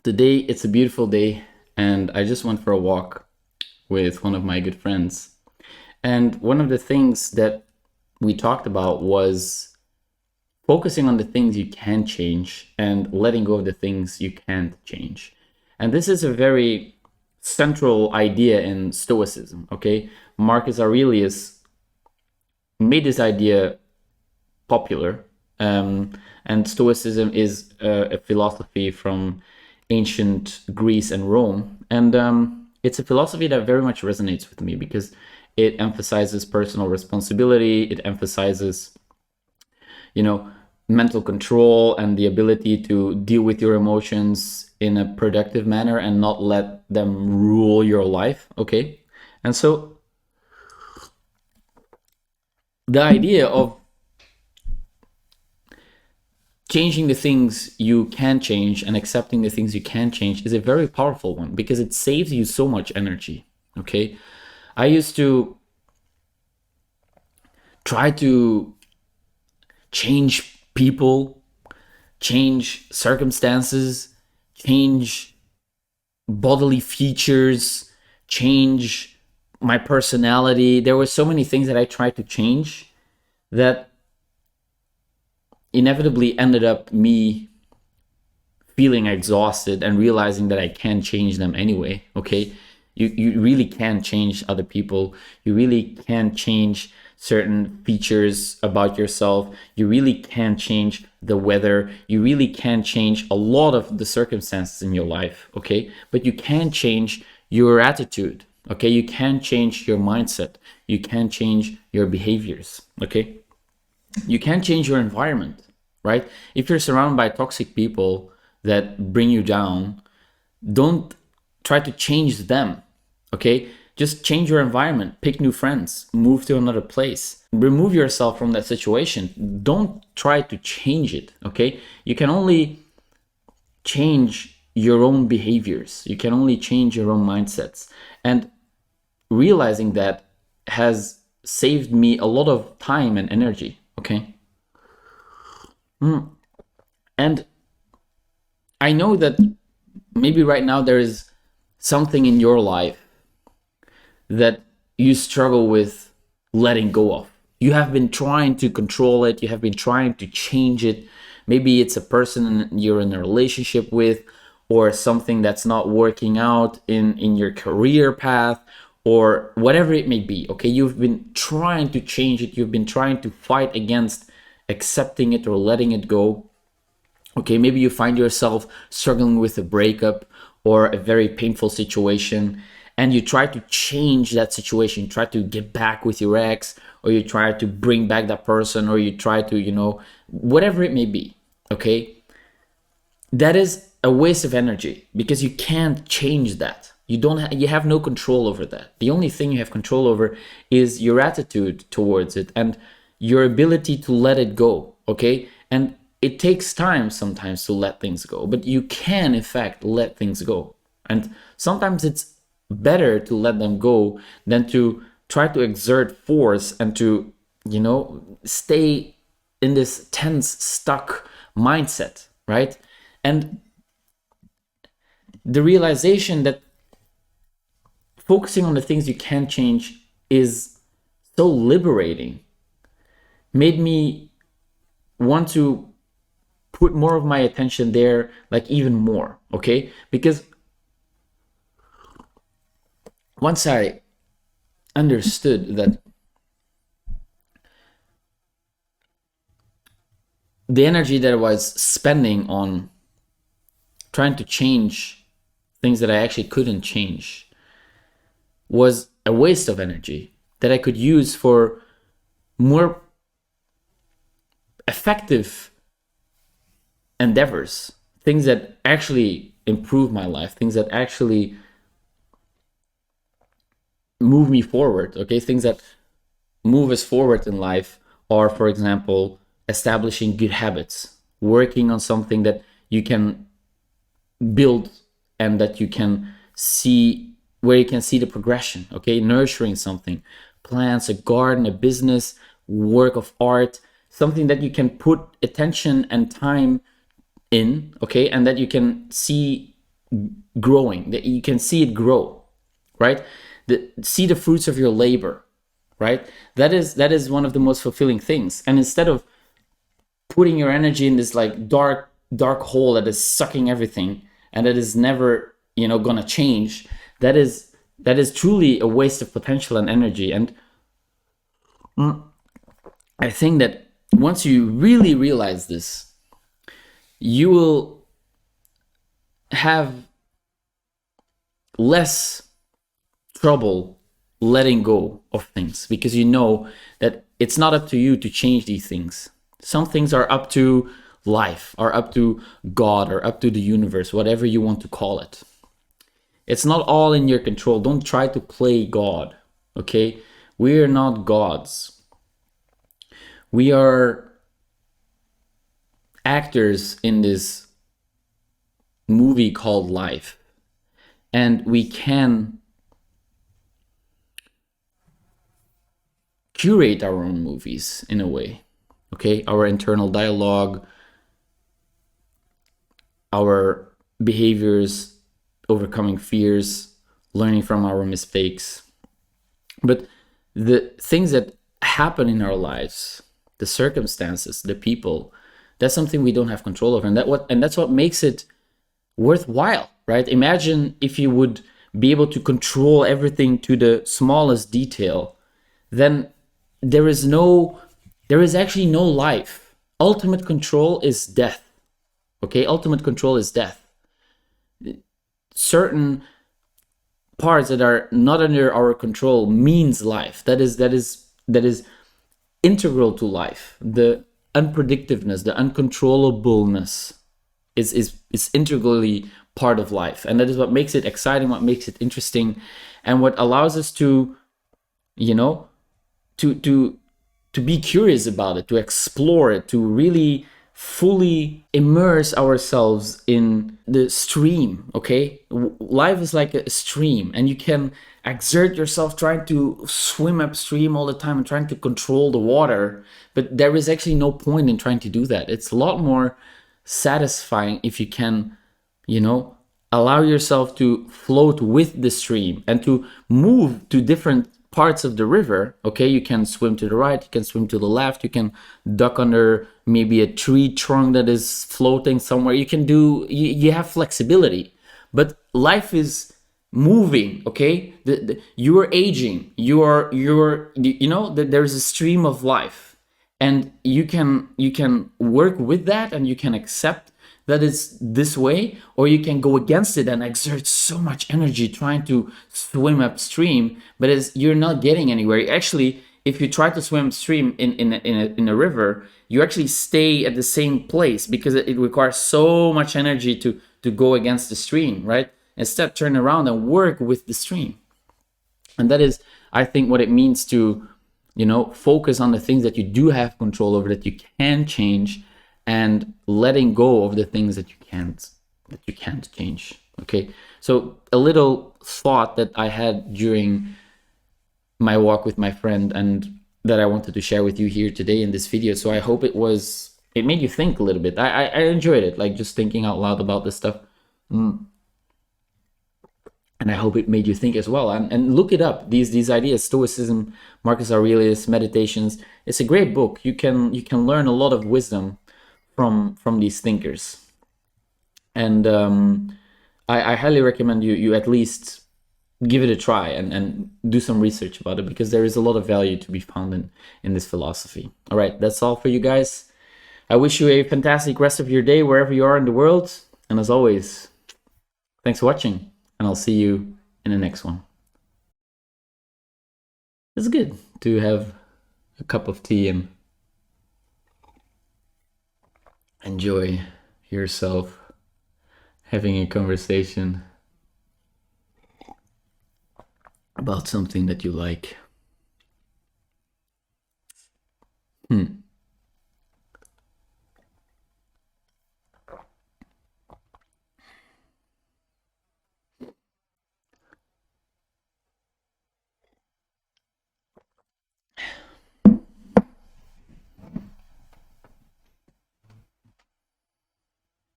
Today it's a beautiful day, and I just went for a walk with one of my good friends. And one of the things that we talked about was focusing on the things you can change and letting go of the things you can't change. And this is a very central idea in Stoicism, okay? Marcus Aurelius made this idea popular. And Stoicism is a philosophy from ancient Greece and Rome. And it's a philosophy that very much resonates with me because it emphasizes personal responsibility. It emphasizes, mental control and the ability to deal with your emotions in a productive manner and not let them rule your life. Okay. And so the idea of changing the things you can change and accepting the things you can change is a very powerful one because it saves you so much energy. Okay. I used to try to change people, change circumstances, change bodily features, change my personality. There were so many things that I tried to change that inevitably ended up me feeling exhausted and realizing that I can't change them anyway. Okay. You really can't change other people. You really can't change certain features about yourself. You really can't change the weather. You really can't change a lot of the circumstances in your life. Okay. But you can change your attitude. Okay. You can change your mindset. You can change your behaviors. Okay. You can change your environment, right? If you're surrounded by toxic people that bring you down, don't try to change them. Okay. Just change your environment, pick new friends, move to another place, remove yourself from that situation. Don't try to change it. Okay. You can only change your own behaviors. You can only change your own mindsets. And realizing that has saved me a lot of time and energy. Okay. And I know that maybe right now there is something in your life that you struggle with letting go of. You have been trying to control it, you have been trying to change it. Maybe it's a person you're in a relationship with, or something that's not working out in your career path, or whatever it may be. Okay, you've been trying to change it, you've been trying to fight against accepting it or letting it go. Okay, maybe you find yourself struggling with a breakup or a very painful situation, and you try to change that situation. You try to get back with your ex, or you try to bring back that person, or you try to, whatever it may be. Okay, that is a waste of energy because you can't change that. You have no control over that. The only thing you have control over is your attitude towards it and your ability to let it go. Okay, and it takes time sometimes to let things go, but you can in fact let things go. And sometimes it's better to let them go than to try to exert force and to, stay in this tense, stuck mindset, right? And the realization that focusing on the things you can change is so liberating made me want to put more of my attention there, like even more. Okay, because once I understood that the energy that I was spending on trying to change things that I actually couldn't change was a waste of energy that I could use for more effective endeavors, things that actually improve my life, things that actually move me forward. Okay, things that move us forward in life are, for example, establishing good habits, working on something that you can build and that you can see, where you can see the progression. Okay, nurturing something, plants, a garden, a business, work of art, something that you can put attention and time in. Okay, and that you can see growing, that you can see it grow, right? See the fruits of your labor, right? That is one of the most fulfilling things. And instead of putting your energy in this like dark hole that is sucking everything and that is never, gonna change, that is truly a waste of potential and energy. And I think that once you really realize this, you will have less trouble letting go of things, because you know that it's not up to you to change these things. Some things are up to life, are up to God, or up to the universe, whatever you want to call it. It's not all in your control. Don't try to play God, okay? We are not gods. We are actors in this movie called life. And we can curate our own movies in a way, okay? Our internal dialogue, our behaviors, overcoming fears, learning from our mistakes. But the things that happen in our lives, the circumstances, the people, that's something we don't have control over. And that's what makes it worthwhile, right? Imagine if you would be able to control everything to the smallest detail, then there is actually no life. Ultimate control is death. Okay, ultimate control is death. Certain parts that are not under our control means life. That is integral to life. The unpredictiveness, the uncontrollableness is integrally part of life, and that is what makes it exciting, what makes it interesting, and what allows us to, to be curious about it, to explore it, to really fully immerse ourselves in the stream. Okay, life is like a stream, and you can exert yourself trying to swim upstream all the time and trying to control the water, but there is actually no point in trying to do that. It's a lot more satisfying if you can, allow yourself to float with the stream and to move to different parts of the river. Okay, you can swim to the right, you can swim to the left, you can duck under maybe a tree trunk that is floating somewhere. You have flexibility, but life is moving. Okay, you are aging, there's a stream of life, and you can work with that, and you can accept that it's this way, or you can go against it and exert so much energy trying to swim upstream, but you're not getting anywhere. Actually, if you try to swim upstream in a river, you actually stay at the same place, because it requires so much energy to go against the stream, right? Instead, turn around and work with the stream. And that is, I think, what it means to, focus on the things that you do have control over, that you can change, and letting go of the things that you can't change. Okay, so a little thought that I had during my walk with my friend, and that I wanted to share with you here today in this video. So I hope it made you think a little bit. I enjoyed it, like just thinking out loud about this stuff. And I hope it made you think as well. And look it up. These ideas, Stoicism, Marcus Aurelius, Meditations. It's a great book. You can learn a lot of wisdom from these thinkers. And I highly recommend you at least give it a try and do some research about it, because there is a lot of value to be found in this philosophy. All right, that's all for you guys. I wish you a fantastic rest of your day wherever you are in the world. And as always, thanks for watching, and I'll see you in the next one. It's good to have a cup of tea and enjoy yourself having a conversation about something that you like.